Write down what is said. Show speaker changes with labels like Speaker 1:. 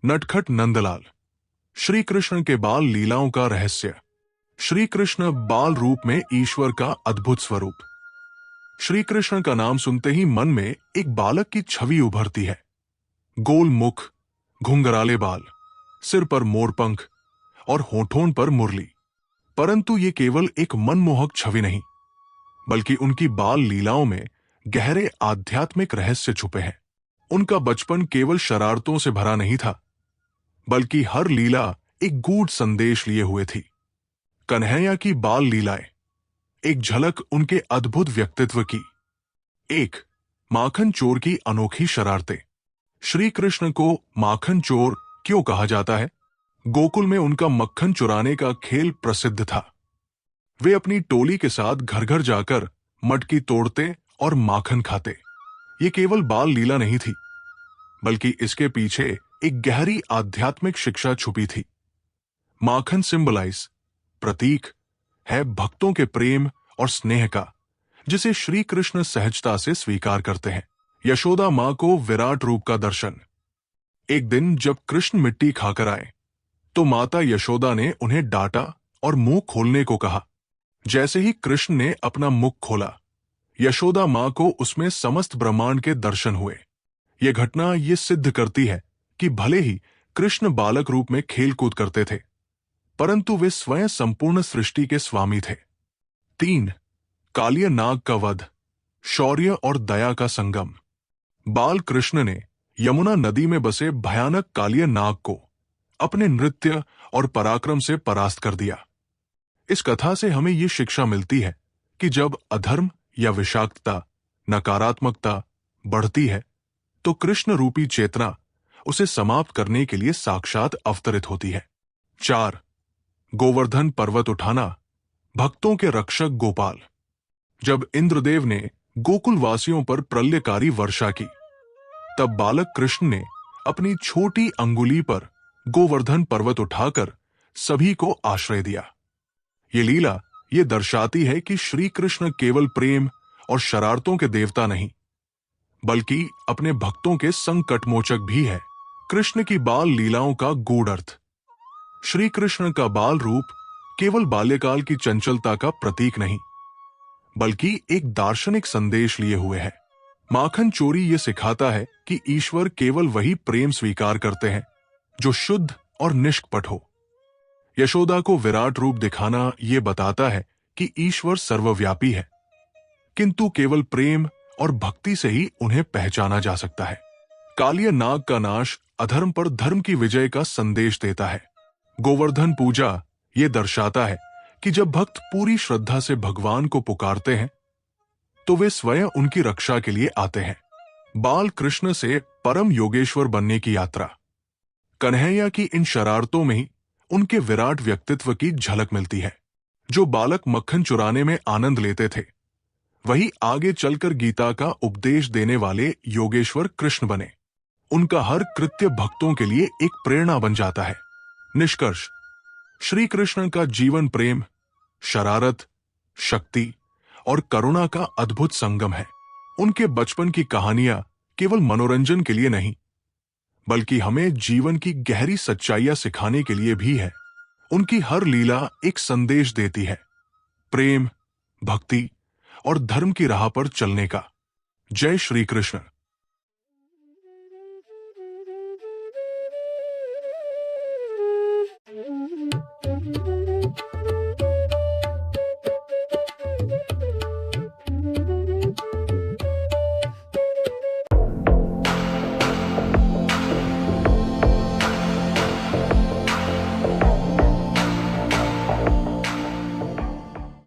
Speaker 1: नटखट नंदलाल। श्री कृष्ण के बाल लीलाओं का रहस्य। श्री कृष्ण बाल रूप में ईश्वर का अद्भुत स्वरूप। श्री कृष्ण का नाम सुनते ही मन में एक बालक की छवि उभरती है। गोल मुख, घुंघराले बाल, सिर पर मोरपंख और होठों पर मुरली। परंतु ये केवल एक मनमोहक छवि नहीं, बल्कि उनकी बाल लीलाओं में गहरे आध्यात्मिक रहस्य छुपे हैं। उनका बचपन केवल शरारतों से भरा नहीं था, बल्कि हर लीला एक गूढ़ संदेश लिए हुए थी। कन्हैया की बाल लीलाएं, एक झलक उनके अद्भुत व्यक्तित्व की। एक, माखन चोर की अनोखी शरारतें। श्री कृष्ण को माखन चोर क्यों कहा जाता है? गोकुल में उनका मक्खन चुराने का खेल प्रसिद्ध था। वे अपनी टोली के साथ घर घर जाकर मटकी तोड़ते और माखन खाते। ये केवल बाल लीला नहीं थी, बल्कि इसके पीछे एक गहरी आध्यात्मिक शिक्षा छुपी थी। माखन सिंबलाइज, प्रतीक है भक्तों के प्रेम और स्नेह का, जिसे श्री कृष्ण सहजता से स्वीकार करते हैं। यशोदा मां को विराट रूप का दर्शन। एक दिन जब कृष्ण मिट्टी खाकर आए, तो माता यशोदा ने उन्हें डांटा और मुंह खोलने को कहा। जैसे ही कृष्ण ने अपना मुख खोला, यशोदा मां को उसमें समस्त ब्रह्मांड के दर्शन हुए। यह घटना ये सिद्ध करती है कि भले ही कृष्ण बालक रूप में खेलकूद करते थे, परंतु वे स्वयं संपूर्ण सृष्टि के स्वामी थे। 3, कालिया नाग का वध, शौर्य और दया का संगम। बाल कृष्ण ने यमुना नदी में बसे भयानक कालिया नाग को अपने नृत्य और पराक्रम से परास्त कर दिया। इस कथा से हमें यह शिक्षा मिलती है कि जब अधर्म या विषाक्तता, नकारात्मकता बढ़ती है, तो कृष्ण रूपी चेतना उसे समाप्त करने के लिए साक्षात अवतरित होती है। 4, गोवर्धन पर्वत उठाना, भक्तों के रक्षक गोपाल। जब इंद्रदेव ने गोकुल वासियों पर प्रलयकारी वर्षा की, तब बालक कृष्ण ने अपनी छोटी अंगुली पर गोवर्धन पर्वत उठाकर सभी को आश्रय दिया। ये लीला ये दर्शाती है कि श्री कृष्ण केवल प्रेम और शरारतों के देवता नहीं, बल्कि अपने भक्तों के संकटमोचक भी है। कृष्ण की बाल लीलाओं का गूढ़ अर्थ। श्री कृष्ण का बाल रूप केवल बाल्यकाल की चंचलता का प्रतीक नहीं, बल्कि एक दार्शनिक संदेश लिए हुए है। माखन चोरी ये सिखाता है कि ईश्वर केवल वही प्रेम स्वीकार करते हैं जो शुद्ध और निष्कपट हो। यशोदा को विराट रूप दिखाना ये बताता है कि ईश्वर सर्वव्यापी है, किंतु केवल प्रेम और भक्ति से ही उन्हें पहचाना जा सकता है। कालिया नाग का नाश अधर्म पर धर्म की विजय का संदेश देता है। गोवर्धन पूजा ये दर्शाता है कि जब भक्त पूरी श्रद्धा से भगवान को पुकारते हैं, तो वे स्वयं उनकी रक्षा के लिए आते हैं। बाल कृष्ण से परम योगेश्वर बनने की यात्रा। कन्हैया की इन शरारतों में ही उनके विराट व्यक्तित्व की झलक मिलती है। जो बालक मक्खन चुराने में आनंद लेते थे, वही आगे चलकर गीता का उपदेश देने वाले योगेश्वर कृष्ण बने। उनका हर कृत्य भक्तों के लिए एक प्रेरणा बन जाता है। निष्कर्ष, श्री कृष्ण का जीवन प्रेम, शरारत, शक्ति और करुणा का अद्भुत संगम है। उनके बचपन की कहानियां केवल मनोरंजन के लिए नहीं, बल्कि हमें जीवन की गहरी सच्चाइयां सिखाने के लिए भी है। उनकी हर लीला एक संदेश देती है, प्रेम, भक्ति और धर्म की राह पर चलने का। जय श्री कृष्ण।